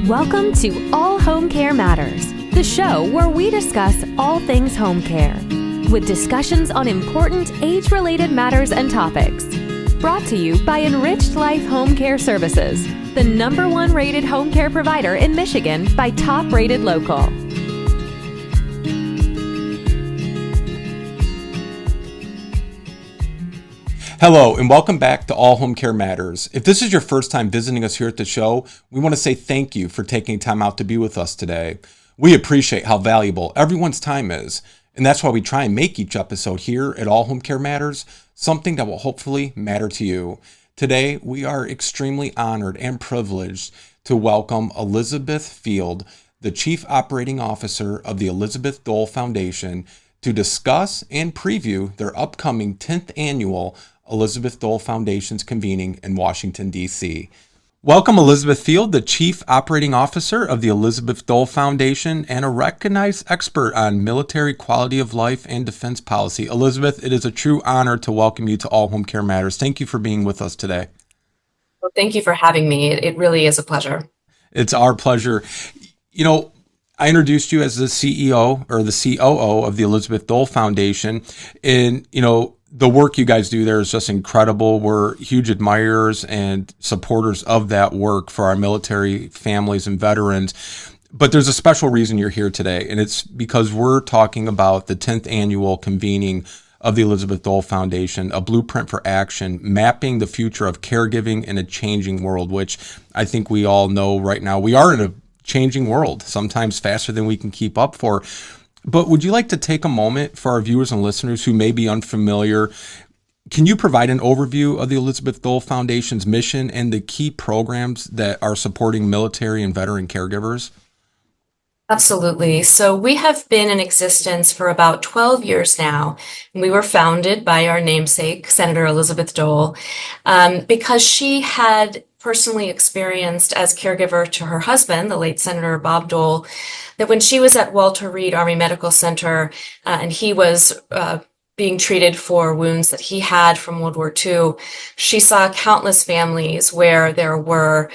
Welcome to All Home Care Matters, the show where we discuss all things home care, with discussions on important age-related matters and topics. Brought to you by Enriched Life Home Care Services, the #1 rated home care provider in Michigan by Top Rated Local. Hello, and welcome back to All Home Care Matters. If this is your first time visiting us here at the show, we want to say thank you for taking time out to be with us today. We appreciate how valuable everyone's time is, and that's why we try and make each episode here at All Home Care Matters something that will hopefully matter to you. Today, we are extremely honored and privileged to welcome Elizabeth Field, the Chief Operating Officer of the Elizabeth Dole Foundation, to discuss and preview their upcoming 10th annual Elizabeth Dole Foundation's convening in Washington, D.C. Welcome, Elizabeth Field, the Chief Operating Officer of the Elizabeth Dole Foundation and a recognized expert on military quality of life and defense policy. Elizabeth, it is a true honor to welcome you to All Home Care Matters. Thank you for being with us today. Well, thank you for having me. It really is a pleasure. It's our pleasure. You know, I introduced you as the CEO or the COO of the Elizabeth Dole Foundation, and, the work you guys do there is just incredible. We're huge admirers and supporters of that work for our military families and veterans. But there's a special reason you're here today, and it's because we're talking about the 10th annual convening of the Elizabeth Dole Foundation, a blueprint for action, mapping the future of caregiving in a changing world, which I think we all know right now we are in a changing world, sometimes faster than we can keep up for. But would you like to take a moment for our viewers and listeners who may be unfamiliar? Can you provide an overview of the Elizabeth Dole Foundation's mission and the key programs that are supporting military and veteran caregivers? Absolutely. So we have been in existence for about 12 years now. We were founded by our namesake, Senator Elizabeth Dole, because she had personally experienced as caregiver to her husband, the late Senator Bob Dole, that when she was at Walter Reed Army Medical Center and he was being treated for wounds that he had from World War II, she saw countless families where there were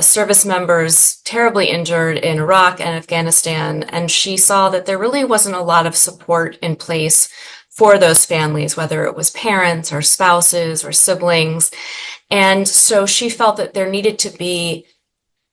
service members terribly injured in Iraq and Afghanistan, and she saw that there really wasn't a lot of support in place for those families, whether it was parents or spouses or siblings. And so she felt that there needed to be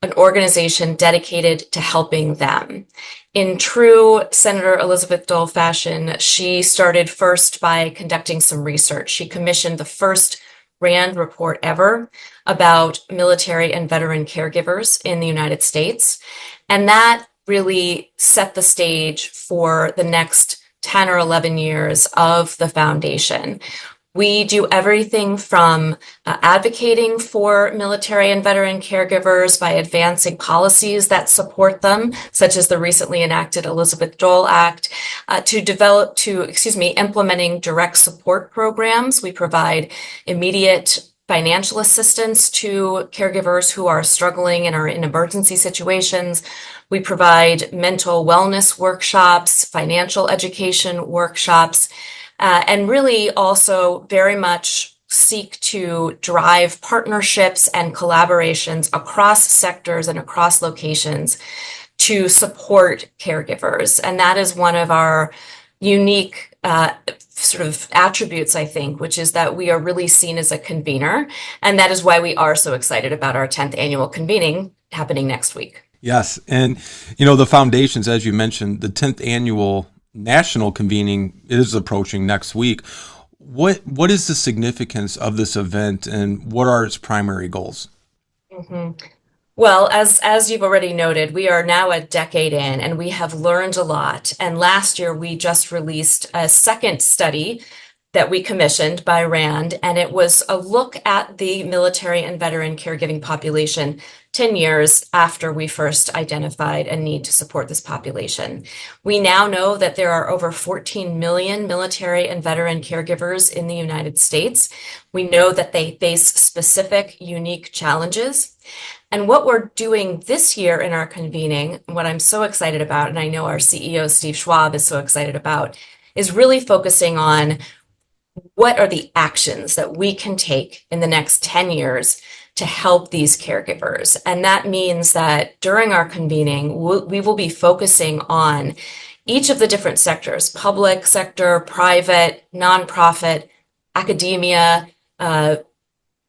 an organization dedicated to helping them. In true Senator Elizabeth Dole fashion, she started first by conducting some research. She commissioned the first RAND report ever about military and veteran caregivers in the United States. And that really set the stage for the next 10 or 11 years of the foundation. We do everything from advocating for military and veteran caregivers by advancing policies that support them, such as the recently enacted Elizabeth Dole Act, to implementing direct support programs. We provide immediate financial assistance to caregivers who are struggling and are in emergency situations. We provide mental wellness workshops, financial education workshops, and really also very much seek to drive partnerships and collaborations across sectors and across locations to support caregivers. And that is one of our unique sort of attributes, I think, which is that we are really seen as a convener. And that is why we are so excited about our 10th annual convening happening next week. Yes. And, the foundations, as you mentioned, the 10th annual national convening is approaching next week. What is the significance of this event and what are its primary goals? Mm-hmm. Well, as you've already noted, we are now a decade in and we have learned a lot. And last year we just released a second study that we commissioned by RAND, and it was a look at the military and veteran caregiving population 10 years after we first identified a need to support this population. We now know that there are over 14 million military and veteran caregivers in the United States. We know that they face specific, unique challenges. And what we're doing this year in our convening, what I'm so excited about, and I know our CEO, Steve Schwab, is so excited about, is really focusing on what are the actions that we can take in the next 10 years to help these caregivers. And that means that during our convening, we will be focusing on each of the different sectors: public sector, private, nonprofit, academia,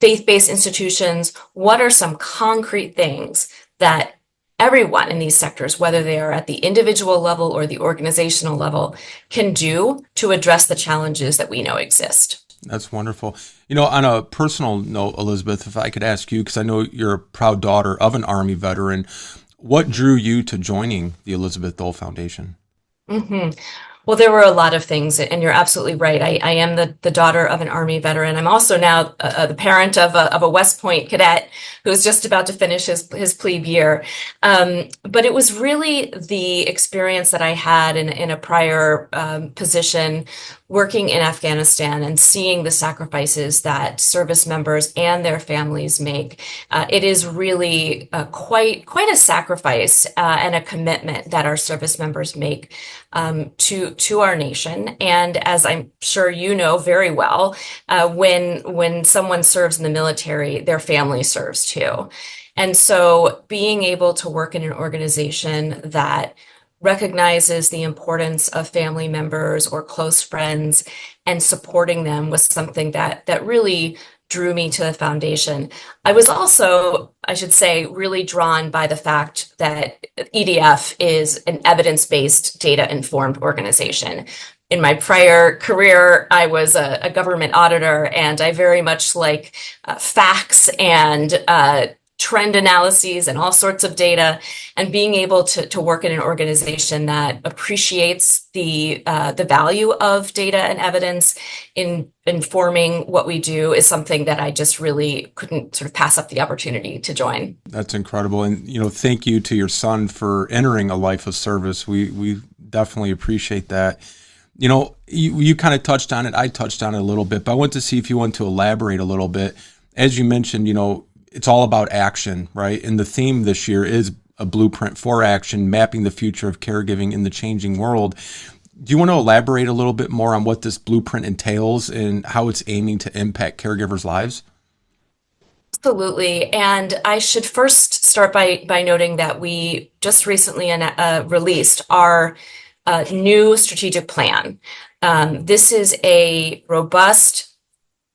faith-based institutions. What are some concrete things that everyone in these sectors, whether they are at the individual level or the organizational level, can do to address the challenges that we know exist? That's wonderful. On a personal note, Elizabeth, if I could ask you, because I know you're a proud daughter of an Army veteran, what drew you to joining the Elizabeth Dole Foundation? Mm-hmm. Well, there were a lot of things, and you're absolutely right. I am the daughter of an Army veteran. I'm also now the parent of a West Point cadet who's just about to finish his plebe year. But it was really the experience that I had in a prior position working in Afghanistan and seeing the sacrifices that service members and their families make. It is really quite a sacrifice and a commitment that our service members make to our nation. And as I'm sure you know very well, when someone serves in the military, their family serves too. And so being able to work in an organization that recognizes the importance of family members or close friends and supporting them was something that really drew me to the foundation. I was also, I should say, really drawn by the fact that EDF is an evidence-based, data-informed organization. In my prior career, I was a government auditor, and I very much like facts and trend analyses and all sorts of data, and being able to work in an organization that appreciates the value of data and evidence in informing what we do is something that I just really couldn't sort of pass up the opportunity to join. That's incredible. And, thank you to your son for entering a life of service. We definitely appreciate that. You kind of touched on it. I touched on it a little bit, but I want to see if you want to elaborate a little bit. As you mentioned, it's all about action, right? And the theme this year is a blueprint for action, mapping the future of caregiving in the changing world. Do you want to elaborate a little bit more on what this blueprint entails and how it's aiming to impact caregivers' lives? Absolutely. And I should first start by noting that we just recently released our new strategic plan. This is a robust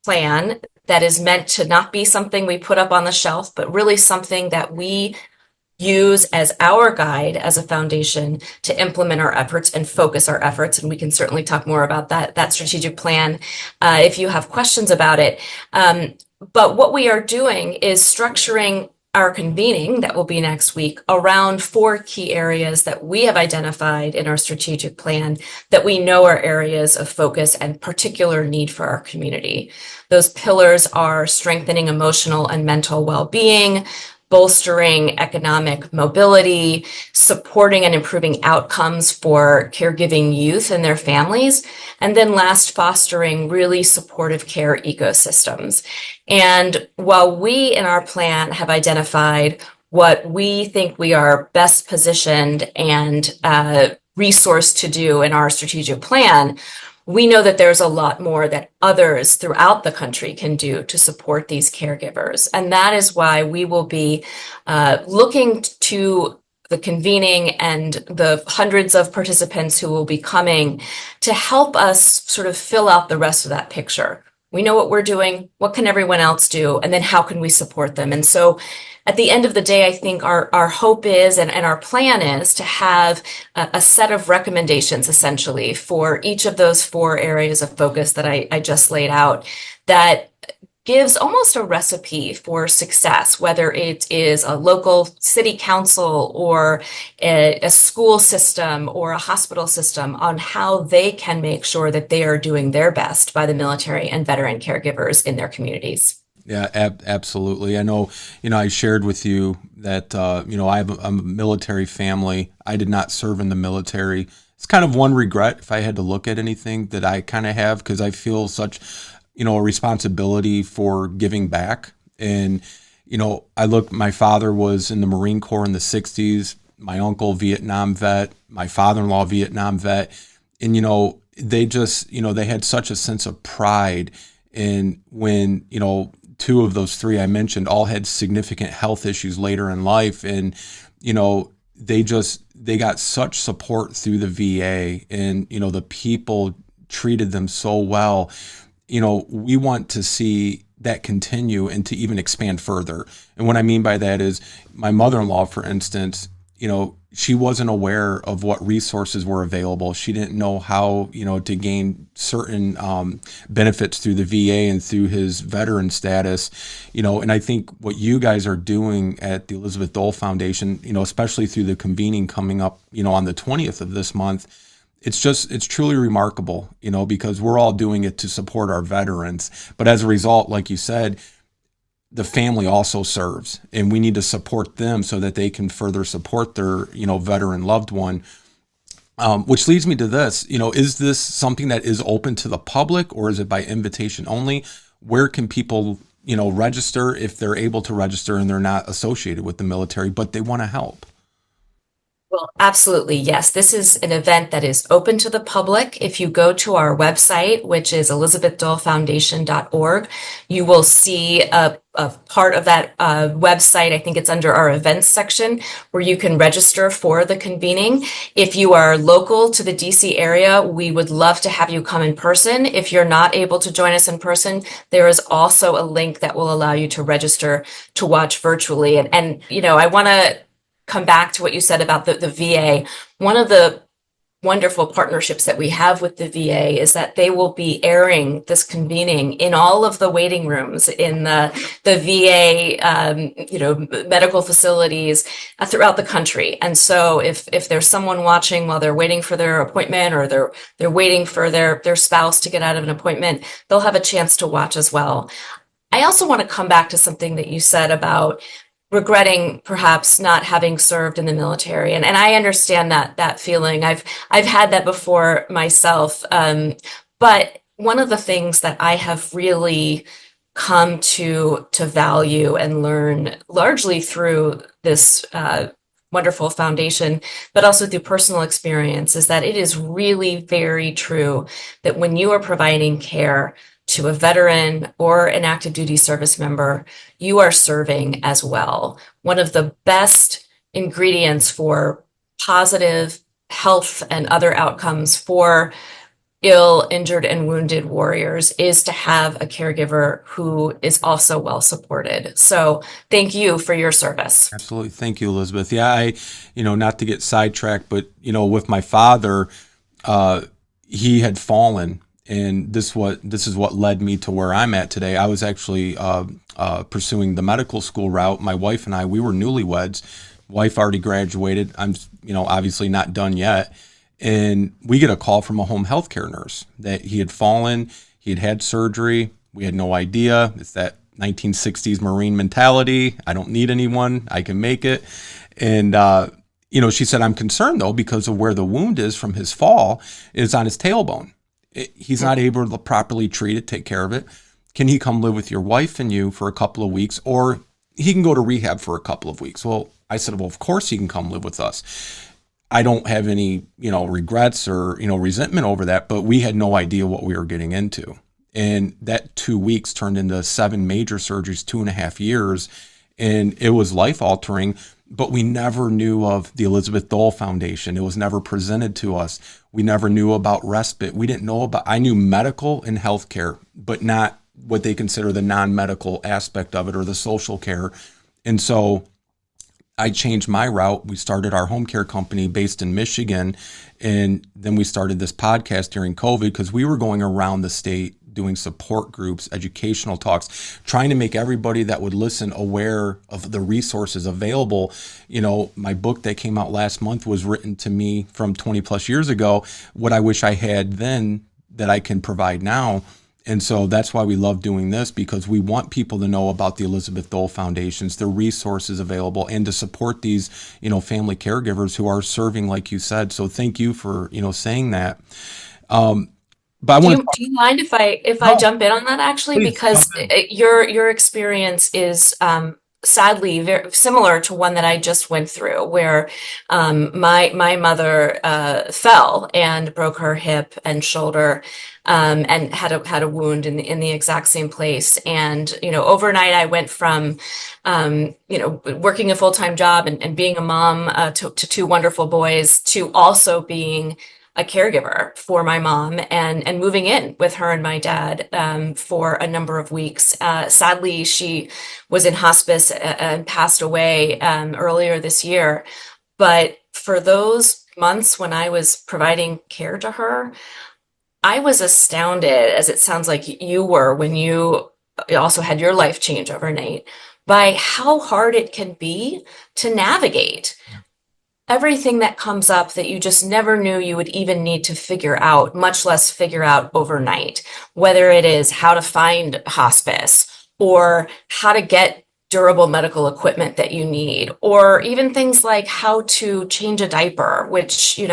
plan that is meant to not be something we put up on the shelf, but really something that we use as our guide as a foundation to implement our efforts and focus our efforts. And we can certainly talk more about that strategic plan if you have questions about it. But what we are doing is structuring our convening that will be next week around 4 key areas that we have identified in our strategic plan that we know are areas of focus and particular need for our community. Those pillars are strengthening emotional and mental well-being, bolstering economic mobility, supporting and improving outcomes for caregiving youth and their families, and then last, fostering really supportive care ecosystems. And while we in our plan have identified what we think we are best positioned and resourced to do in our strategic plan, we know that there's a lot more that others throughout the country can do to support these caregivers. And that is why we will be looking to the convening and the hundreds of participants who will be coming to help us sort of fill out the rest of that picture. We know what we're doing. What can everyone else do? And then how can we support them? And so at the end of the day, I think our hope is and our plan is to have a set of recommendations essentially for each of those 4 areas of focus that I just laid out that gives almost a recipe for success, whether it is a local city council or a school system or a hospital system, on how they can make sure that they are doing their best by the military and veteran caregivers in their communities. Yeah, absolutely. I know, I shared with you that, I have a military family. I did not serve in the military. It's kind of one regret if I had to look at anything that I kind of have, because I feel such, a responsibility for giving back. And, my father was in the Marine Corps in the 60s, my uncle, Vietnam vet, my father-in-law, Vietnam vet. And, they just, they had such a sense of pride in when, two of those three I mentioned all had significant health issues later in life. And, they got such support through the VA, and, the people treated them so well. We want to see that continue and to even expand further. And what I mean by that is my mother-in-law, for instance, she wasn't aware of what resources were available. She didn't know how, to gain certain benefits through the VA and through his veteran status, and I think what you guys are doing at the Elizabeth Dole Foundation, especially through the convening coming up, on the 20th of this month, it's truly remarkable, because we're all doing it to support our veterans. But as a result, like you said, the family also serves, and we need to support them so that they can further support their, veteran loved one. Which leads me to this, is this something that is open to the public, or is it by invitation only? Where can people, register if they're able to register and they're not associated with the military, but they want to help? Well, absolutely, yes. This is an event that is open to the public. If you go to our website, which is elizabethdolefoundation.org, you will see a part of that website. I think it's under our events section, where you can register for the convening. If you are local to the DC area, we would love to have you come in person. If you're not able to join us in person, there is also a link that will allow you to register to watch virtually. And I want to come back to what you said about the VA. One of the wonderful partnerships that we have with the VA is that they will be airing this convening in all of the waiting rooms in the VA, medical facilities throughout the country. And so if there's someone watching while they're waiting for their appointment, or they're waiting for their spouse to get out of an appointment, they'll have a chance to watch as well. I also want to come back to something that you said about regretting perhaps not having served in the military. And I understand that feeling. I've had that before myself. But one of the things that I have really come to value and learn, largely through this wonderful foundation, but also through personal experience, is that it is really very true that when you are providing care to a veteran or an active duty service member, you are serving as well. One of the best ingredients for positive health and other outcomes for ill, injured, and wounded warriors is to have a caregiver who is also well supported. So thank you for your service. Absolutely. Thank you, Elizabeth. Yeah, not to get sidetracked, but, with my father, he had fallen. And this is what led me to where I'm at today. I was actually pursuing the medical school route. My wife and I, we were newlyweds. Wife already graduated. I'm, obviously not done yet. And we get a call from a home health care nurse that he had fallen. He had had surgery. We had no idea. It's that 1960s Marine mentality. I don't need anyone. I can make it. And, she said, I'm concerned, though, because of where the wound is from his fall is on his tailbone. He's not able to properly treat it, take care of it. Can he come live with your wife and you for a couple of weeks, or he can go to rehab for a couple of weeks? Well, I said, well, of course he can come live with us. I don't have any, regrets or, resentment over that, but we had no idea what we were getting into. And that 2 weeks turned into 7 major surgeries, 2.5 years. And it was life altering, but we never knew of the Elizabeth Dole Foundation. It was never presented to us. We never knew about respite. We didn't know I knew medical and healthcare, but not what they consider the non-medical aspect of it, or the social care. And so I changed my route. We started our home care company based in Michigan. And then we started this podcast during COVID, because we were going around the state doing support groups, educational talks, trying to make everybody that would listen aware of the resources available. My book that came out last month was written to me from 20 plus years ago, what I wish I had then that I can provide now. And so that's why we love doing this, because we want people to know about the Elizabeth Dole Foundations, the resources available, and to support these, family caregivers who are serving, like you said. So thank you for, saying that. But do you mind if I jump in on that, actually? Please, because your experience is sadly very similar to one that I just went through, where my mother fell and broke her hip and shoulder, and had a wound in the exact same place. And overnight I went from working a full-time job and being a mom to two wonderful boys, to also being a caregiver for my mom, and moving in with her and my dad for a number of weeks. Sadly, she was in hospice and passed away earlier this year. But for those months when I was providing care to her, I was astounded, as it sounds like you were when you also had your life change overnight, by how hard it can be to navigate everything that comes up that you just never knew you would even need to figure out, much less figure out overnight. Whether it is how to find hospice, or how to get durable medical equipment that you need, or even things like how to change a diaper, which you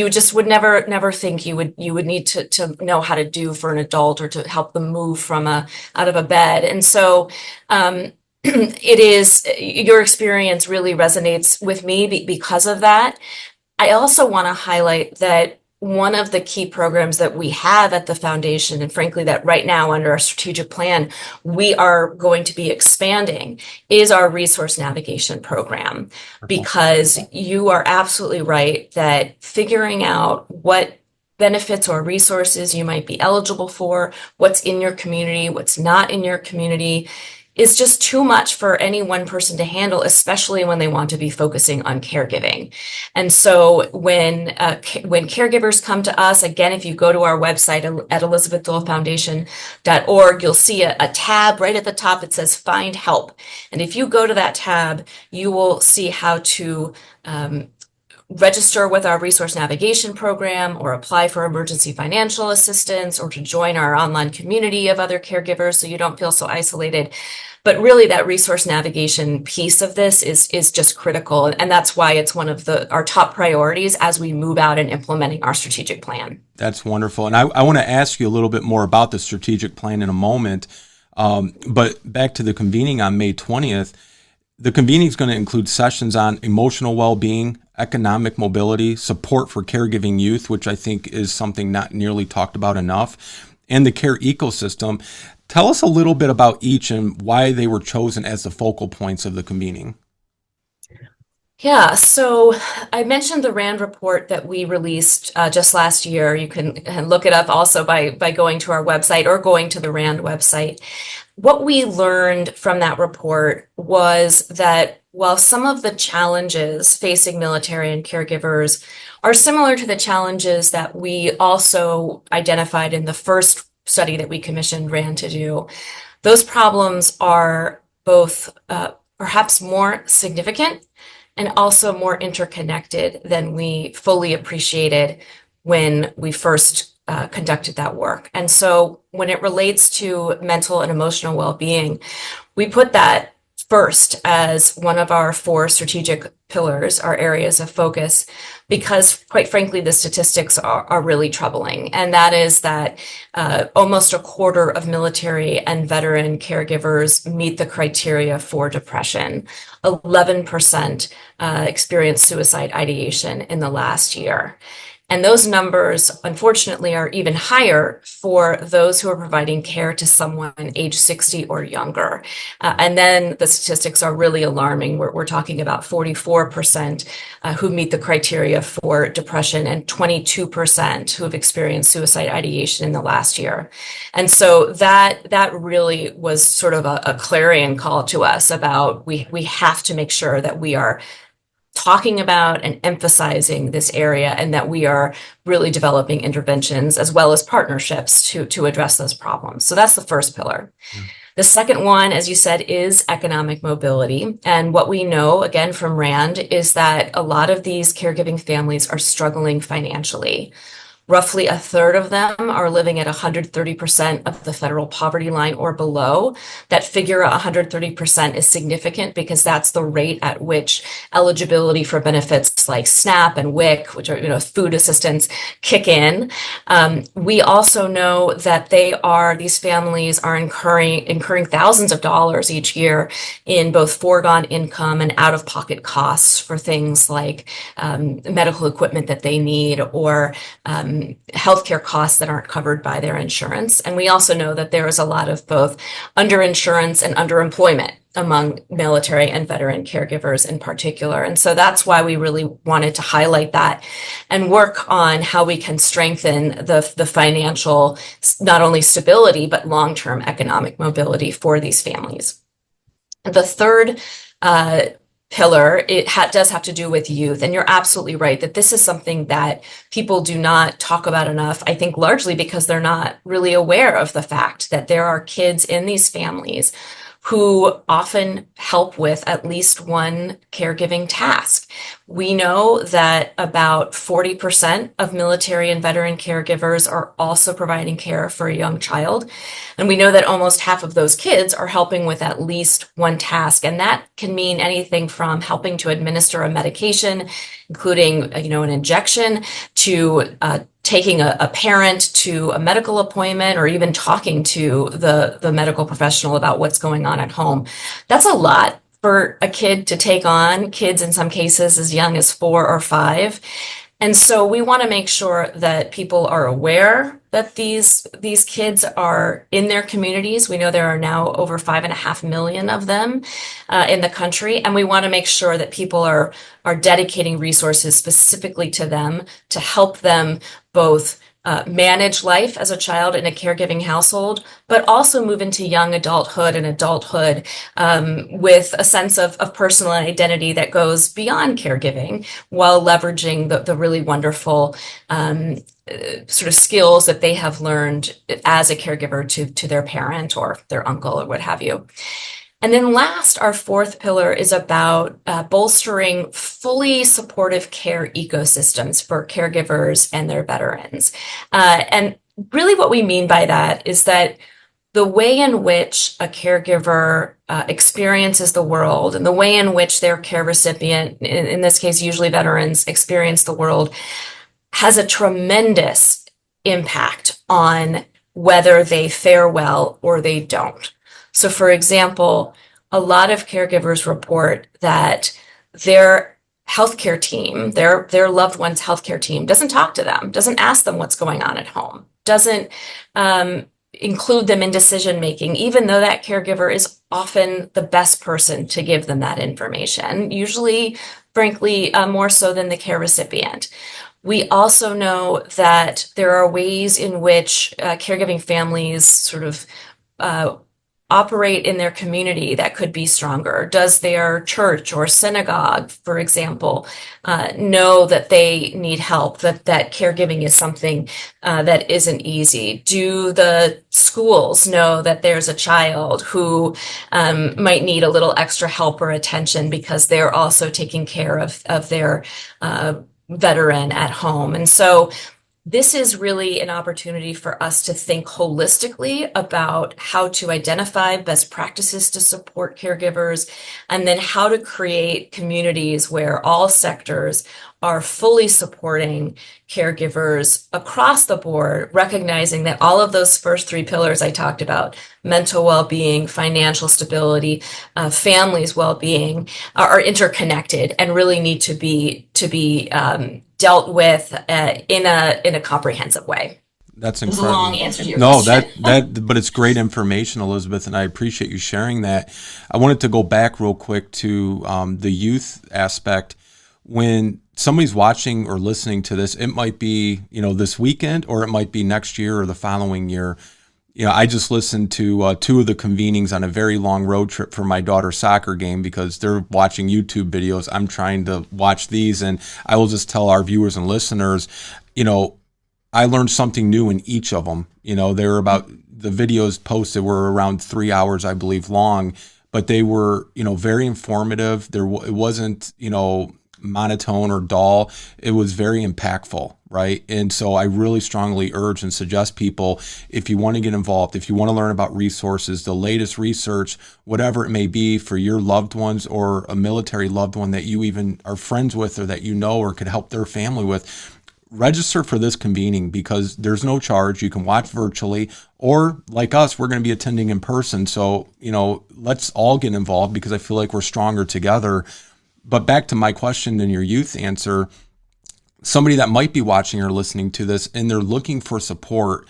just would never think you would need to know how to do for an adult, or to help them move from out of a bed. And so it is, your experience really resonates with me because of that. I also want to highlight that one of the key programs that we have at the foundation, and frankly that right now under our strategic plan we are going to be expanding, is our resource navigation program. Because you are absolutely right that figuring out what benefits or resources you might be eligible for, what's in your community, what's not in your community, is just too much for any one person to handle, especially when they want to be focusing on caregiving. And so when caregivers come to us, again, if you go to our website at elizabethdolefoundation.org, you'll see a tab right at the top that says Find Help. And if you go to that tab, you will see how to register with our resource navigation program, or apply for emergency financial assistance, or to join our online community of other caregivers so you don't feel so isolated. But really, that resource navigation piece of this is just critical. And that's why it's one of our top priorities as we move out and implementing our strategic plan. That's wonderful. And I want to ask you a little bit more about the strategic plan in a moment. But back to the convening on May 20th, the convening is going to include sessions on emotional well-being, economic mobility, support for caregiving youth, which I think is something not nearly talked about enough, and the care ecosystem. Tell us a little bit about each and why they were chosen as the focal points of the convening. Yeah, so I mentioned the RAND report that we released just last year. You can look it up also by going to our website or going to the RAND website. What we learned from that report was that while some of the challenges facing military and caregivers are similar to the challenges that we also identified in the first study that we commissioned RAND to do, those problems are both perhaps more significant and also more interconnected than we fully appreciated when we first conducted that work. And so when it relates to mental and emotional well-being, we put that first as one of our 4 strategic pillars, our areas of focus, because quite frankly, the statistics are really troubling. And that is that almost a quarter of military and veteran caregivers meet the criteria for depression. 11% experienced suicide ideation in the last year. And those numbers, unfortunately, are even higher for those who are providing care to someone age 60 or younger. And then the statistics are really alarming. We're talking about 44% who meet the criteria for depression, and 22% who have experienced suicide ideation in the last year. And so that really was sort of a clarion call to us about we have to make sure that we are talking about and emphasizing this area, and that we are really developing interventions as well as partnerships to address those problems. So that's the first pillar. The second one, as you said, is economic mobility. And what we know, again, from RAND is that a lot of these caregiving families are struggling financially. Roughly a third of them are living at 130% of the federal poverty line or below. That figure, 130%, is significant because that's the rate at which eligibility for benefits like SNAP and WIC, which are, food assistance, kick in. We also know that these families are incurring thousands of dollars each year in both foregone income and out-of-pocket costs for things like medical equipment that they need, or healthcare costs that aren't covered by their insurance. And we also know that there is a lot of both underinsurance and underemployment among military and veteran caregivers in particular. And so that's why we really wanted to highlight that and work on how we can strengthen the financial, not only stability, but long-term economic mobility for these families. The third pillar, does have to do with youth. And you're absolutely right that this is something that people do not talk about enough, I think largely because they're not really aware of the fact that there are kids in these families who often help with at least one caregiving task. We know that about 40% of military and veteran caregivers are also providing care for a young child. And we know that almost half of those kids are helping with at least one task. And that can mean anything from helping to administer a medication, including, an injection, to taking a parent to a medical appointment, or even talking to the medical professional about what's going on at home. That's a lot for a kid to take on, kids in some cases as young as 4 or 5. And so we want to make sure that people are aware that these kids are in their communities. We know there are now over 5.5 million of them in the country, and we want to make sure that people are dedicating resources specifically to them to help them both manage life as a child in a caregiving household, but also move into young adulthood and adulthood with a sense of personal identity that goes beyond caregiving, while leveraging the really wonderful sort of skills that they have learned as a caregiver to their parent or their uncle or what have you. And then last, our fourth pillar is about bolstering fully supportive care ecosystems for caregivers and their veterans. And really what we mean by that is that the way in which a caregiver experiences the world, and the way in which their care recipient, in this case usually veterans, experience the world, has a tremendous impact on whether they fare well or they don't. So, for example, a lot of caregivers report that their healthcare team, their loved one's healthcare team, doesn't talk to them, doesn't ask them what's going on at home, doesn't include them in decision making, even though that caregiver is often the best person to give them that information, usually, frankly, more so than the care recipient. We also know that there are ways in which caregiving families sort of operate in their community that could be stronger. Does their church or synagogue, for example, know that they need help, that caregiving is something that isn't easy? Do the schools know that there's a child who might need a little extra help or attention because they're also taking care of their veteran at home? And so this is really an opportunity for us to think holistically about how to identify best practices to support caregivers, and then how to create communities where all sectors are fully supporting caregivers across the board, recognizing that all of those first three pillars I talked about, mental well-being, financial stability, families' well-being, are interconnected and really need to be dealt with in a comprehensive way. That's It was a incredible. long answer to your question. But it's great information, Elizabeth, and I appreciate you sharing that. I wanted to go back real quick to the youth aspect. When somebody's watching or listening to this, it might be, this weekend, or it might be next year or the following year. I just listened to 2 of the convenings on a very long road trip for my daughter's soccer game because they're watching YouTube videos. I'm trying to watch these, and I will just tell our viewers and listeners, I learned something new in each of them. They were about, the videos posted were around 3 hours, I believe, long, but they were, very informative. It wasn't, monotone or dull. It was very impactful, right? And so I really strongly urge and suggest people, if you want to get involved, if you want to learn about resources, the latest research, whatever it may be for your loved ones or a military loved one that you even are friends with or that you know or could help their family with, register for this convening because there's no charge. You can watch virtually, or like us, we're going to be attending in person. So, let's all get involved because I feel like we're stronger together. But back to my question and your youth answer, somebody that might be watching or listening to this and they're looking for support,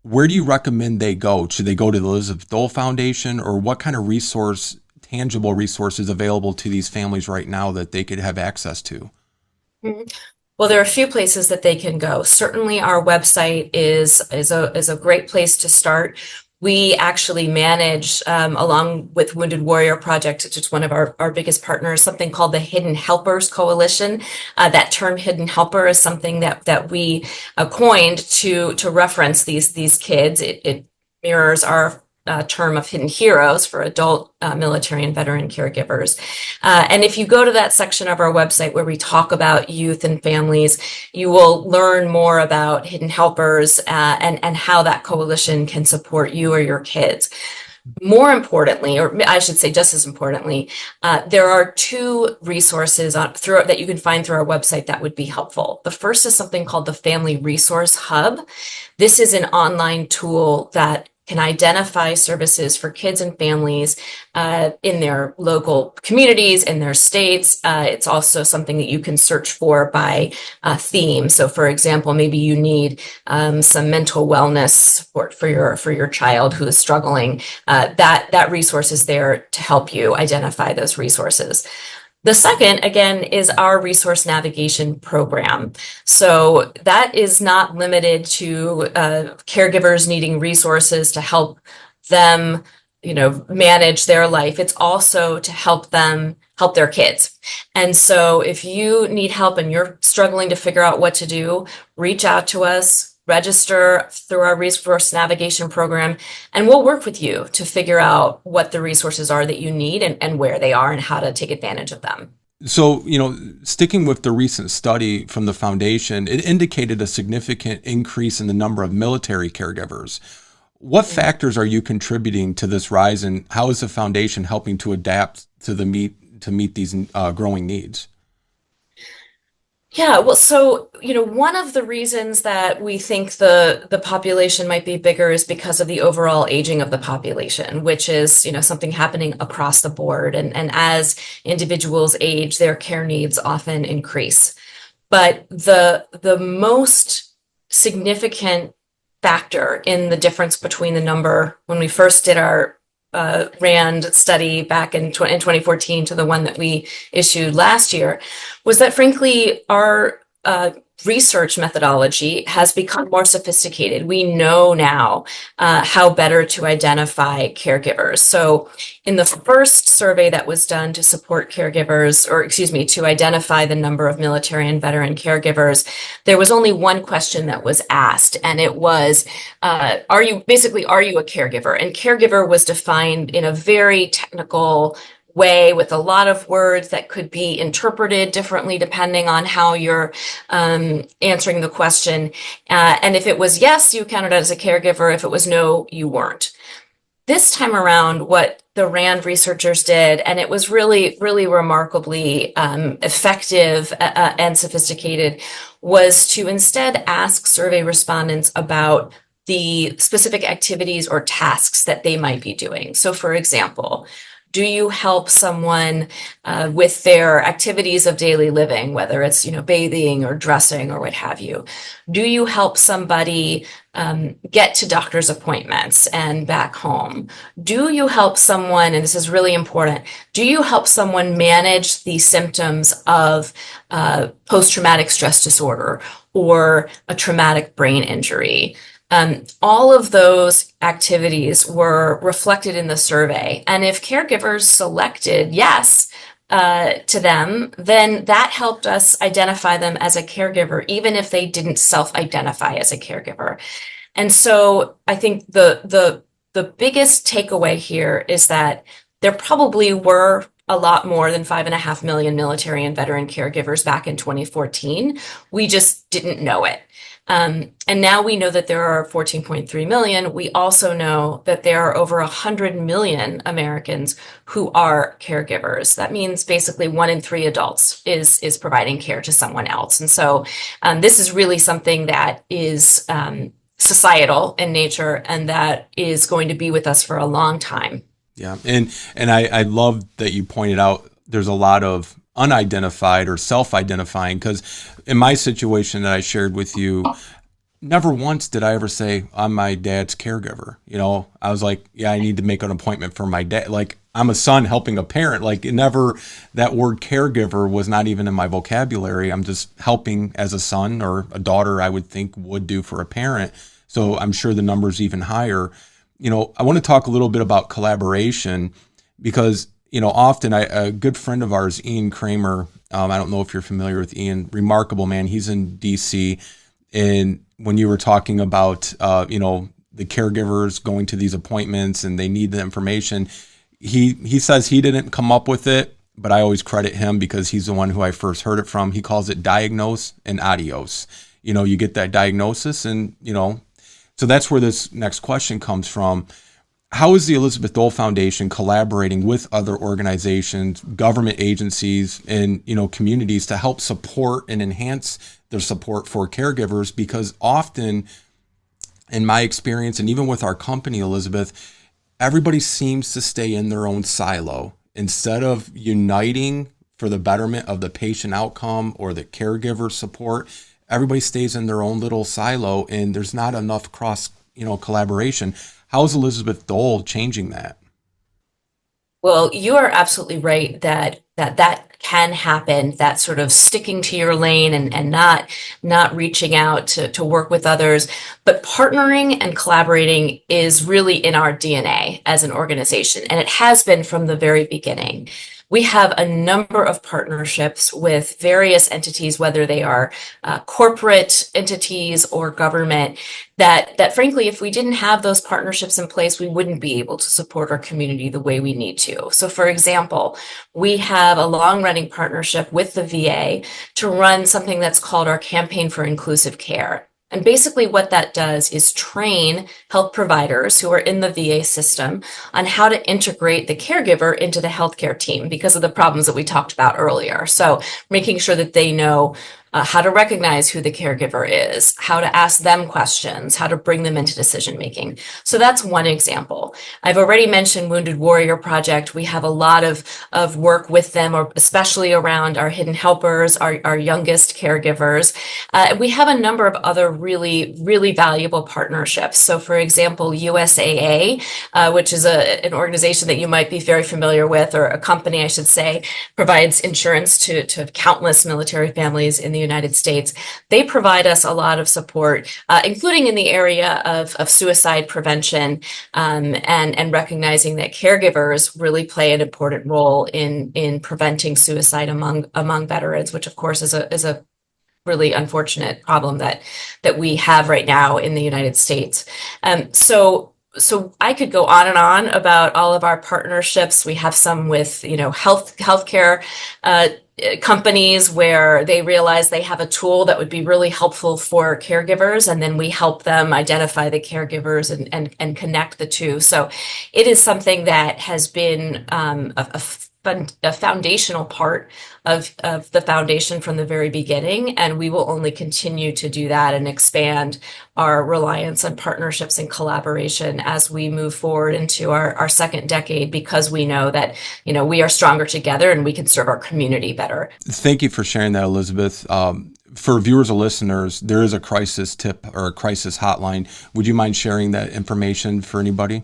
where do you recommend they go? Should they go to the Elizabeth Dole Foundation, or what kind of tangible resources available to these families right now that they could have access to? Mhm. Well, there are a few places that they can go. Certainly, our website is a great place to start. We actually manage, along with Wounded Warrior Project, which is one of our biggest partners, something called the Hidden Helpers Coalition. That term "hidden helper" is something that we coined to reference these kids. It mirrors our term of hidden heroes for adult military and veteran caregivers. And if you go to that section of our website where we talk about youth and families, you will learn more about hidden helpers and how that coalition can support you or your kids. More importantly, or I should say just as importantly, there are two resources that you can find through our website that would be helpful. The first is something called the Family Resource Hub. This is an online tool that can identify services for kids and families in their local communities, in their states. It's also something that you can search for by theme. So, for example, maybe you need some mental wellness support for your child who is struggling. That resource is there to help you identify those resources. The second, again, is our resource navigation program. So that is not limited to caregivers needing resources to help them, manage their life. It's also to help them help their kids. And so if you need help and you're struggling to figure out what to do, reach out to us. Register through our resource navigation program, and we'll work with you to figure out what the resources are that you need and where they are and how to take advantage of them. So, sticking with the recent study from the foundation, it indicated a significant increase in the number of military caregivers. What factors are you contributing to this rise, and how is the foundation helping to adapt to meet these growing needs? Yeah, well, so, one of the reasons that we think the population might be bigger is because of the overall aging of the population, which is, something happening across the board. And as individuals age, their care needs often increase. But the most significant factor in the difference between the number when we first did our RAND study back in 2014 to the one that we issued last year was that, frankly, our research methodology has become more sophisticated. We know now how better to identify caregivers. So in the first survey that was done to support caregivers, or excuse me, to identify the number of military and veteran caregivers, there was only one question that was asked, and it was, are you a caregiver? And caregiver was defined in a very technical way with a lot of words that could be interpreted differently depending on how you're answering the question. And if it was yes, you counted as a caregiver. If it was no, you weren't. This time around, what the RAND researchers did, and it was really, really remarkably effective and sophisticated, was to instead ask survey respondents about the specific activities or tasks that they might be doing. So, for example, do you help someone with their activities of daily living, whether it's, bathing or dressing or what have you? Do you help somebody get to doctor's appointments and back home? Do you help someone, and this is really important, do you help someone manage the symptoms of post-traumatic stress disorder or a traumatic brain injury? All of those activities were reflected in the survey. And if caregivers selected yes to them, then that helped us identify them as a caregiver, even if they didn't self-identify as a caregiver. And so I think the biggest takeaway here is that there probably were a lot more than 5.5 million military and veteran caregivers back in 2014. We just didn't know it. And now we know that there are 14.3 million. We also know that there are over 100 million Americans who are caregivers. That means basically 1 in 3 adults is providing care to someone else. And so this is really something that is societal in nature and that is going to be with us for a long time. Yeah, and I love that you pointed out there's a lot of unidentified or self-identifying, because in my situation that I shared with you, never once did I ever say I'm my dad's caregiver. You know, I was like, yeah, I need to make an appointment for my dad. Like, I'm a son helping a parent. Like, it never, that word caregiver was not even in my vocabulary. I'm just helping as a son, or a daughter I would think would do for a parent. So I'm sure the number's even higher. You know, I want to talk a little bit about collaboration, because, you know, often a good friend of ours, Ian Kramer, I don't know if you're familiar with Ian, remarkable man. He's in DC. And when you were talking about, you know, the caregivers going to these appointments and they need the information, he says he didn't come up with it, but I always credit him because he's the one who I first heard it from. He calls it diagnose and adios. You know, you get that diagnosis and, you know, so that's where this next question comes from. How is the Elizabeth Dole Foundation collaborating with other organizations, government agencies, and, you know, communities to help support and enhance their support for caregivers? Because often, in my experience, and even with our company, Elizabeth, everybody seems to stay in their own silo instead of uniting for the betterment of the patient outcome or the caregiver support. Everybody stays in their own little silo, and there's not enough cross, you know, collaboration. How is Elizabeth Dole changing that? Well, you are absolutely right that can happen, that sort of sticking to your lane and not reaching out to work with others. But partnering and collaborating is really in our DNA as an organization, and it has been from the very beginning. We have a number of partnerships with various entities, whether they are corporate entities or government, that frankly, if we didn't have those partnerships in place, we wouldn't be able to support our community the way we need to. So for example, we have a long-running partnership with the VA to run something that's called our Campaign for Inclusive Care. And basically what that does is train health providers who are in the VA system on how to integrate the caregiver into the healthcare team because of the problems that we talked about earlier. So making sure that they know how to recognize who the caregiver is, how to ask them questions, how to bring them into decision making. So that's one example. I've already mentioned Wounded Warrior Project. We have a lot of work with them, or especially around our hidden helpers, our youngest caregivers. We have a number of other really, really valuable partnerships. So for example, USAA, which is an organization that you might be very familiar with, or a company, I should say, provides insurance to countless military families in the United States. They provide us a lot of support, including in the area of suicide prevention, and recognizing that caregivers really play an important role in preventing suicide among veterans, which of course is a really unfortunate problem that we have right now in the United States. So I could go on and on about all of our partnerships. We have some with, you know, healthcare companies where they realize they have a tool that would be really helpful for caregivers, and then we help them identify the caregivers and connect the two. So it is something that has been a foundational part of the foundation from the very beginning, and we will only continue to do that and expand our reliance on partnerships and collaboration as we move forward into our second decade, because we know that, you know, we are stronger together and we can serve our community better. Thank you for sharing that, Elizabeth. For viewers or listeners, there is a crisis tip or a crisis hotline. Would you mind sharing that information for anybody?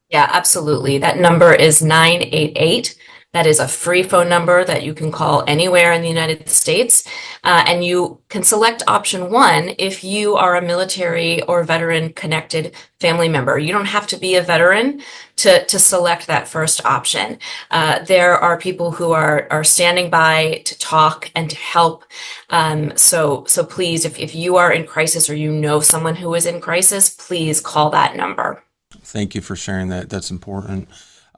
Yeah, absolutely. That number is 988. That is a free phone number that you can call anywhere in the United States. And you can select option 1 if you are a military or veteran connected family member. You don't have to be a veteran to select that first option. There are people who are standing by to talk and to help. So please, if you are in crisis or you know someone who is in crisis, please call that number. Thank you for sharing that. That's important.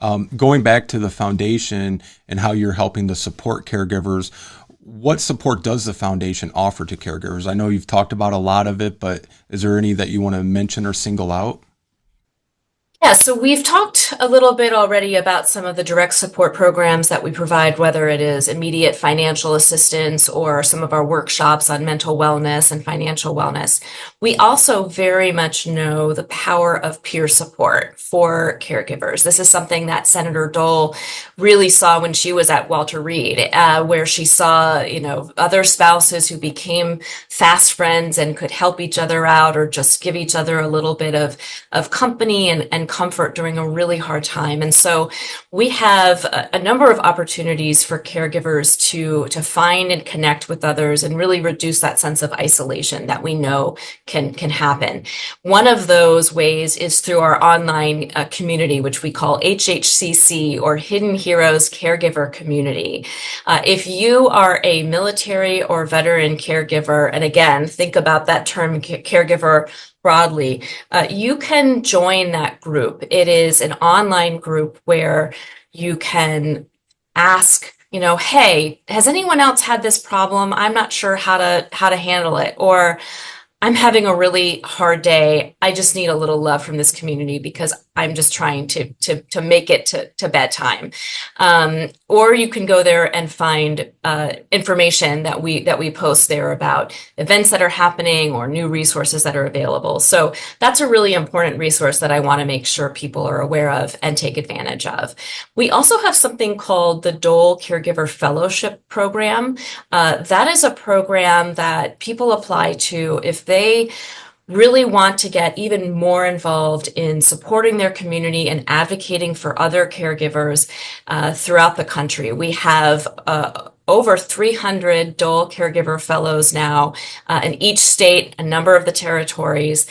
Going back to the foundation and how you're helping to support caregivers, what support does the foundation offer to caregivers? I know you've talked about a lot of it, but is there any that you want to mention or single out? Yeah, so we've talked a little bit already about some of the direct support programs that we provide, whether it is immediate financial assistance or some of our workshops on mental wellness and financial wellness. We also very much know the power of peer support for caregivers. This is something that Senator Dole really saw when she was at Walter Reed, where she saw, other spouses who became fast friends and could help each other out or just give each other a little bit of company and comfort during a really hard time. And so we have a number of opportunities for caregivers to find and connect with others and really reduce that sense of isolation that we know can happen. One of those ways is through our online community, which we call HHCC, or Hidden Heroes Caregiver Community. If you are a military or veteran caregiver, and again, think about that term caregiver broadly, you can join that group. It is an online group where you can ask, hey, has anyone else had this problem? I'm not sure how to handle it. Or I'm having a really hard day. I just need a little love from this community because I'm just trying to make it to bedtime. Or you can go there and find information that we post there about events that are happening or new resources that are available. So that's a really important resource that I want to make sure people are aware of and take advantage of. We also have something called the Dole Caregiver Fellowship Program. That is a program that people apply to if they really want to get even more involved in supporting their community and advocating for other caregivers throughout the country. We have over 300 Dole Caregiver Fellows now in each state, a number of the territories.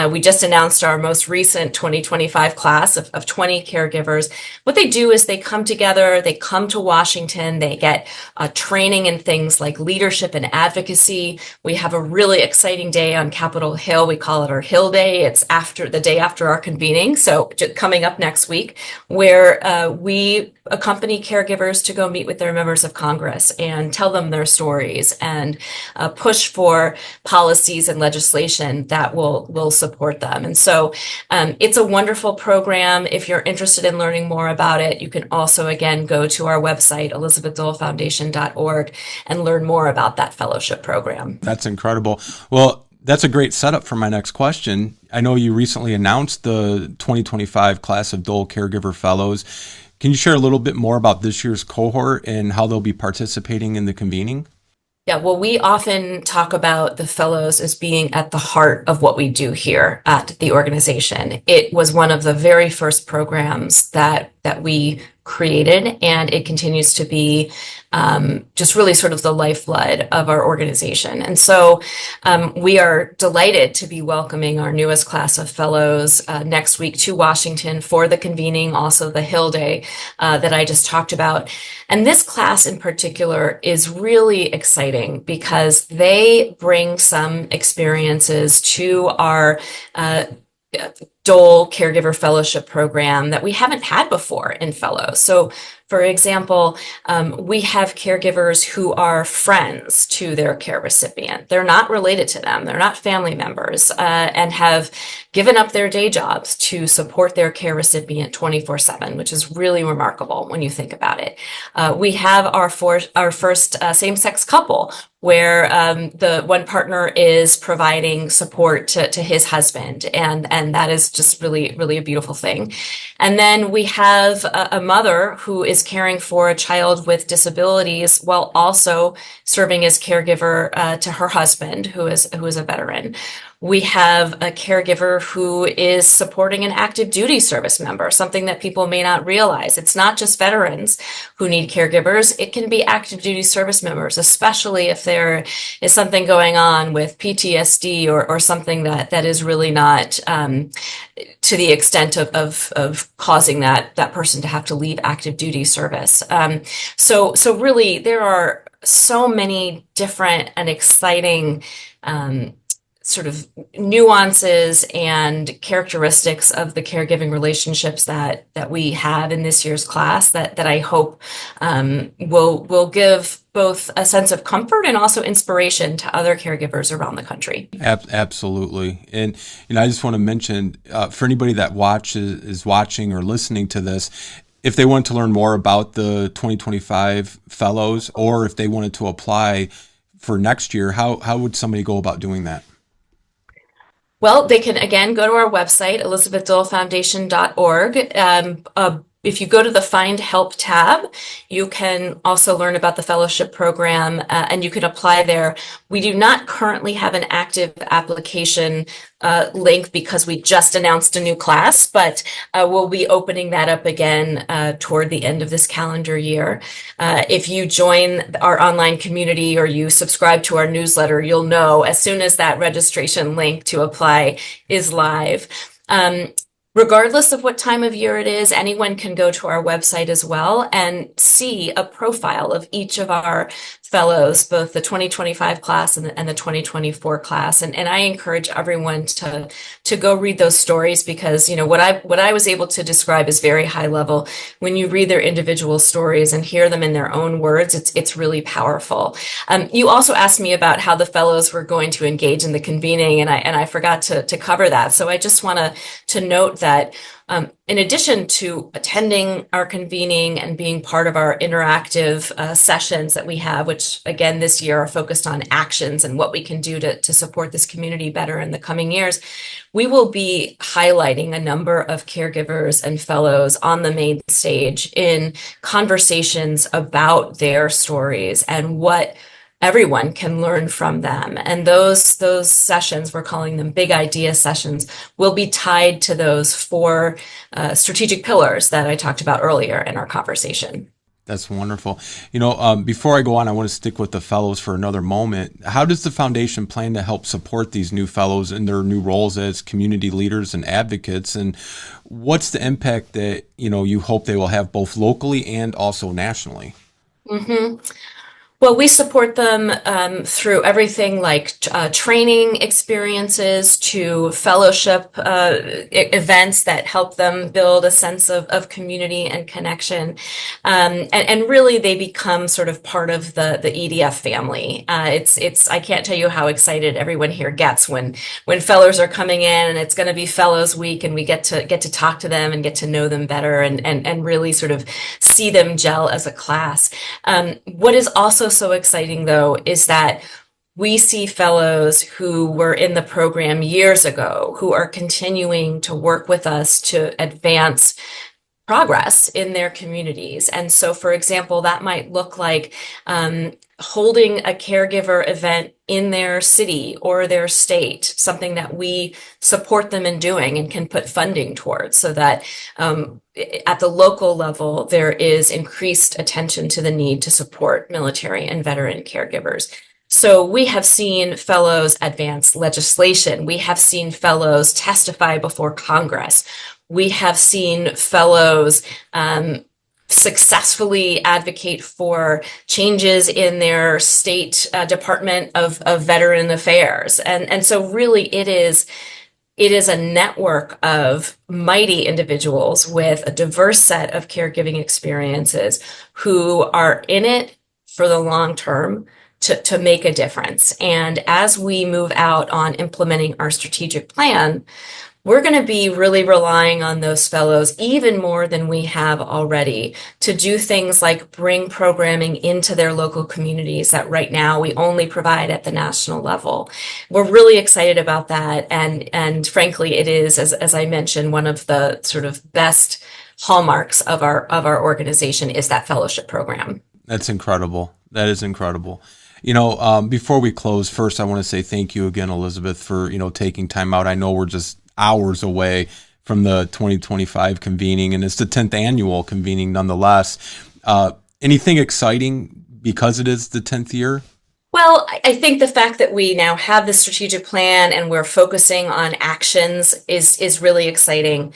We just announced our most recent 2025 class of 20 caregivers. What they do is they come together, they come to Washington, they get training in things like leadership and advocacy. We have a really exciting day on Capitol Hill. We call it our Hill Day. It's after the day after our convening, so coming up next week, where we accompany caregivers to go meet with their members of Congress and tell them their stories and push for policies and legislation that will support them. And so it's a wonderful program. If you're interested in learning more about it, you can also, again, go to our website, elizabethdolefoundation.org, and learn more about that fellowship program. That's incredible. Well, that's a great setup for my next question. I know you recently announced the 2025 class of Dole Caregiver Fellows. Can you share a little bit more about this year's cohort and how they'll be participating in the convening? Yeah, well, we often talk about the fellows as being at the heart of what we do here at the organization. It was one of the very first programs that we created, and it continues to be just really sort of the lifeblood of our organization. And so we are delighted to be welcoming our newest class of fellows next week to Washington for the convening, also the Hill Day that I just talked about. And this class in particular is really exciting because they bring some experiences to our Dole Caregiver Fellowship Program that we haven't had before in fellows. So, for example, we have caregivers who are friends to their care recipient. They're not related to them. They're not family members, and have given up their day jobs to support their care recipient 24/7, which is really remarkable when you think about it. We have our first same-sex couple where the one partner is providing support to his husband, and that is just really, really a beautiful thing. And then we have a mother who is caring for a child with disabilities while also serving as caregiver to her husband, who is a veteran. We have a caregiver who is supporting an active duty service member, something that people may not realize. It's not just veterans who need caregivers. It can be active duty service members, especially if there is something going on with PTSD or something that is really not to the extent of causing that person to have to leave active duty service. So really, there are so many different and exciting sort of nuances and characteristics of the caregiving relationships that we have in this year's class that I hope will give both a sense of comfort and also inspiration to other caregivers around the country. Absolutely. And I just want to mention for anybody that is watching or listening to this, if they want to learn more about the 2025 fellows, or if they wanted to apply for next year, how would somebody go about doing that? Well, they can, again, go to our website, elizabethdolefoundation.org. If you go to the Find Help tab, you can also learn about the fellowship program, and you can apply there. We do not currently have an active application link because we just announced a new class, but we'll be opening that up again toward the end of this calendar year. If you join our online community or you subscribe to our newsletter, you'll know as soon as that registration link to apply is live. Regardless of what time of year it is, anyone can go to our website as well and see a profile of each of our fellows, both the 2025 class and the 2024 class. And I encourage everyone to go read those stories because, what I was able to describe is very high level. When you read their individual stories and hear them in their own words, it's really powerful. You also asked me about how the fellows were going to engage in the convening, and I forgot to cover that. So I just want to note that in addition to attending our convening and being part of our interactive sessions that we have, which again this year are focused on actions and what we can do to support this community better in the coming years, we will be highlighting a number of caregivers and fellows on the main stage in conversations about their stories and what everyone can learn from them. And those sessions, we're calling them big idea sessions, will be tied to those four strategic pillars that I talked about earlier in our conversation. That's wonderful. Before I go on, I want to stick with the fellows for another moment. How does the foundation plan to help support these new fellows in their new roles as community leaders and advocates? And what's the impact that, you hope they will have both locally and also nationally? Mm-hmm. Well, we support them through everything like training experiences to fellowship events that help them build a sense of community and connection. And really, they become sort of part of the EDF family. I can't tell you how excited everyone here gets when fellows are coming in and it's going to be Fellows Week and we get to talk to them and get to know them better and really sort of see them gel as a class. What is also so exciting, though, is that we see fellows who were in the program years ago who are continuing to work with us to advance progress in their communities. And so, for example, that might look like holding a caregiver event in their city or their state, something that we support them in doing and can put funding towards so that at the local level, there is increased attention to the need to support military and veteran caregivers. So we have seen fellows advance legislation. We have seen fellows testify before Congress. We have seen fellows successfully advocate for changes in their state Department of Veteran Affairs. And so really it is a network of mighty individuals with a diverse set of caregiving experiences who are in it for the long term to make a difference. And as we move out on implementing our strategic plan, we're going to be really relying on those fellows even more than we have already to do things like bring programming into their local communities that right now we only provide at the national level. We're really excited about that. And frankly, it is, as I mentioned, one of the sort of best hallmarks of our organization is that fellowship program. That's incredible. That is incredible. Before we close, first, I want to say thank you again, Elizabeth, for, taking time out. I know we're just hours away from the 2025 convening, and it's the 10th annual convening nonetheless. Anything exciting because it is the 10th year? Well, I think the fact that we now have the strategic plan and we're focusing on actions is really exciting.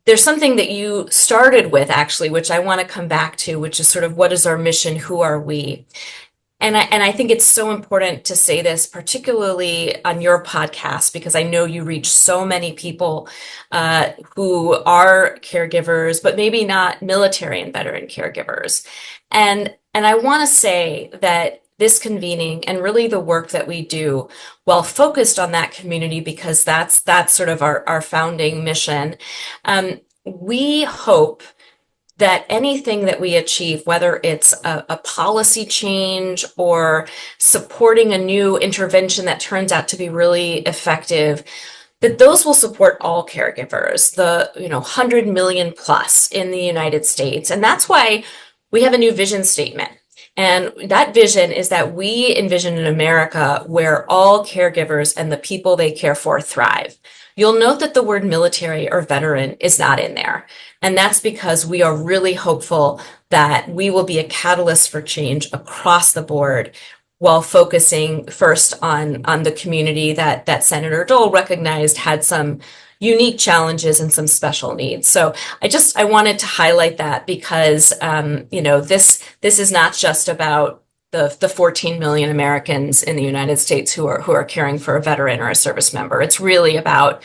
There's something that you started with, actually, which I want to come back to, which is sort of what is our mission? Who are we? And I think it's so important to say this, particularly on your podcast, because I know you reach so many people who are caregivers, but maybe not military and veteran caregivers. And I want to say that this convening and really the work that we do, while focused on that community, because that's sort of our founding mission, we hope that anything that we achieve, whether it's a policy change or supporting a new intervention that turns out to be really effective, that those will support all caregivers, the 100 million plus in the United States. And that's why we have a new vision statement. And that vision is that we envision an America where all caregivers and the people they care for thrive. You'll note that the word military or veteran is not in there. And that's because we are really hopeful that we will be a catalyst for change across the board while focusing first on the community that Senator Dole recognized had some unique challenges and some special needs. So I wanted to highlight that because this is not just about the 14 million Americans in the United States who are caring for a veteran or a service member. It's really about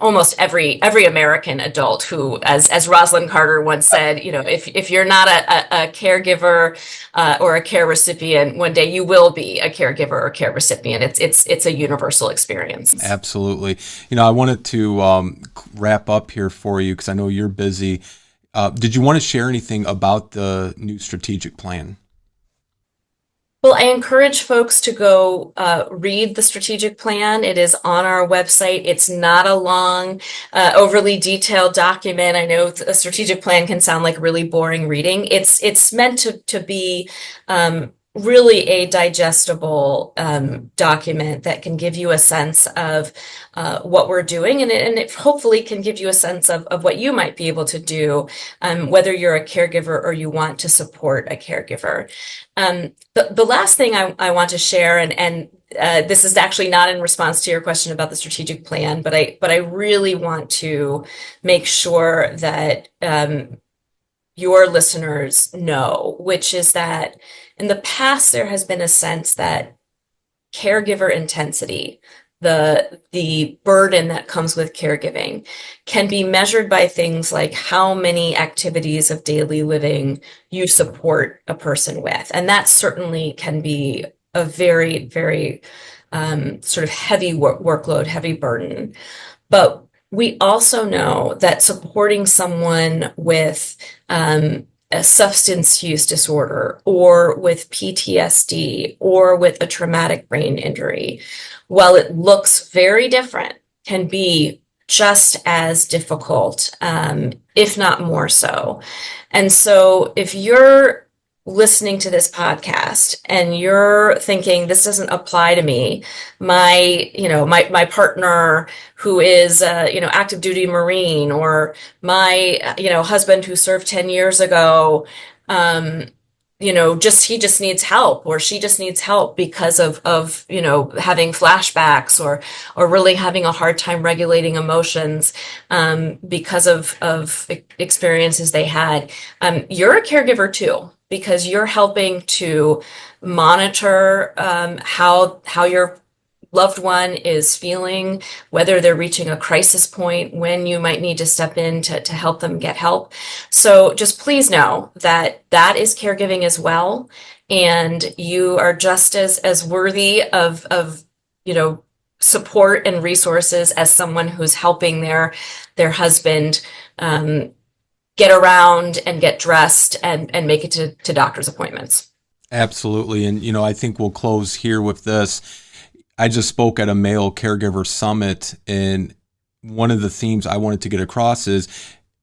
almost every American adult who, as Rosalind Carter once said, if you're not a caregiver or a care recipient, one day you will be a caregiver or care recipient. It's a universal experience. Absolutely. I wanted to wrap up here for you because I know you're busy. Did you want to share anything about the new strategic plan? Well, I encourage folks to go read the strategic plan. It is on our website. It's not a long, overly detailed document. I know a strategic plan can sound like really boring reading. It's meant to be really a digestible document that can give you a sense of what we're doing, and it hopefully can give you a sense of what you might be able to do, whether you're a caregiver or you want to support a caregiver. The last thing I want to share, and this is actually not in response to your question about the strategic plan, but I really want to make sure that your listeners know, which is that in the past, there has been a sense that caregiver intensity, the burden that comes with caregiving, can be measured by things like how many activities of daily living you support a person with. And that certainly can be a very, very sort of heavy workload, heavy burden. But we also know that supporting someone with a substance use disorder or with PTSD or with a traumatic brain injury, while it looks very different, can be just as difficult, if not more so. And so if you're listening to this podcast and you're thinking this doesn't apply to me, my partner who is active duty Marine, or my husband who served 10 years ago, he just needs help, or she just needs help because of having flashbacks or really having a hard time regulating emotions because of experiences they had. You're a caregiver too, because you're helping to monitor how your loved one is feeling, whether they're reaching a crisis point, when you might need to step in to help them get help. So just please know that is caregiving as well. And you are just as worthy of support and resources as someone who's helping their husband get around and get dressed and make it to doctor's appointments. Absolutely. And, I think we'll close here with this. I just spoke at a male caregiver summit, and one of the themes I wanted to get across is,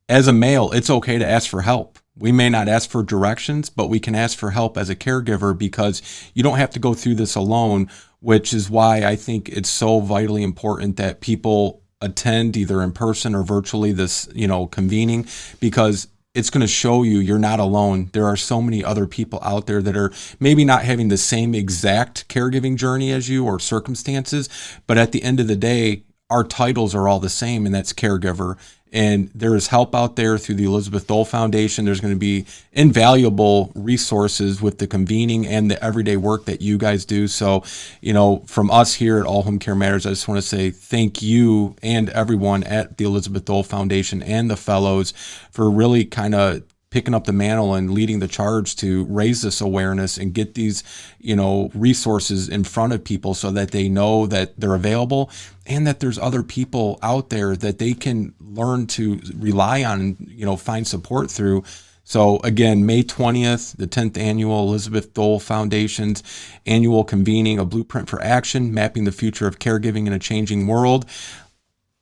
as a male, it's okay to ask for help. We may not ask for directions, but we can ask for help as a caregiver, because you don't have to go through this alone, which is why I think it's so vitally important that people attend either in person or virtually this, convening, because it's going to show you you're not alone. There are so many other people out there that are maybe not having the same exact caregiving journey as you or circumstances, but at the end of the day, our titles are all the same, and that's caregiver. And there is help out there through the Elizabeth Dole Foundation. There's going to be invaluable resources with the convening and the everyday work that you guys do. So, from us here at All Home Care Matters, I just want to say thank you and everyone at the Elizabeth Dole Foundation and the fellows for really kind of picking up the mantle and leading the charge to raise this awareness and get these, resources in front of people so that they know that they're available and that there's other people out there that they can learn to rely on and, find support through. So again, May 20th, the 10th annual Elizabeth Dole Foundation's annual convening, a blueprint for action, mapping the future of caregiving in a changing world.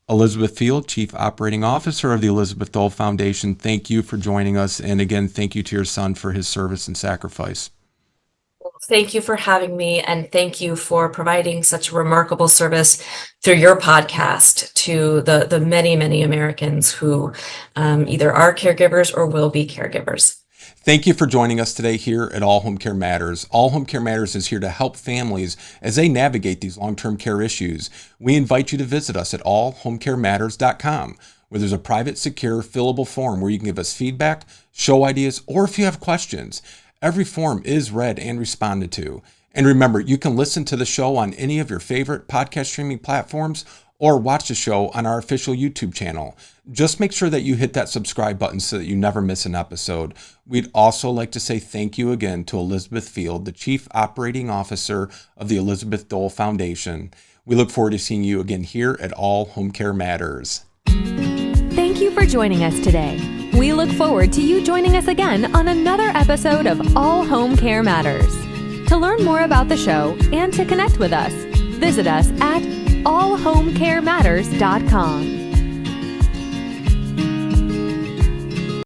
Elizabeth Field, Chief Operating Officer of the Elizabeth Dole Foundation, thank you for joining us. And again, thank you to your son for his service and sacrifice. Thank you for having me, and thank you for providing such remarkable service through your podcast to the many, many Americans who either are caregivers or will be caregivers. Thank you for joining us today here at All Home Care Matters. All Home Care Matters is here to help families as they navigate these long-term care issues. We invite you to visit us at allhomecarematters.com, where there's a private, secure, fillable form where you can give us feedback, show ideas, or if you have questions. Every form is read and responded to. And remember, you can listen to the show on any of your favorite podcast streaming platforms or watch the show on our official YouTube channel. Just make sure that you hit that subscribe button so that you never miss an episode. We'd also like to say thank you again to Elizabeth Field, the Chief Operating Officer of the Elizabeth Dole Foundation. We look forward to seeing you again here at All Home Care Matters. Thank you for joining us today. We look forward to you joining us again on another episode of All Home Care Matters. To learn more about the show and to connect with us, visit us at allhomecarematters.com.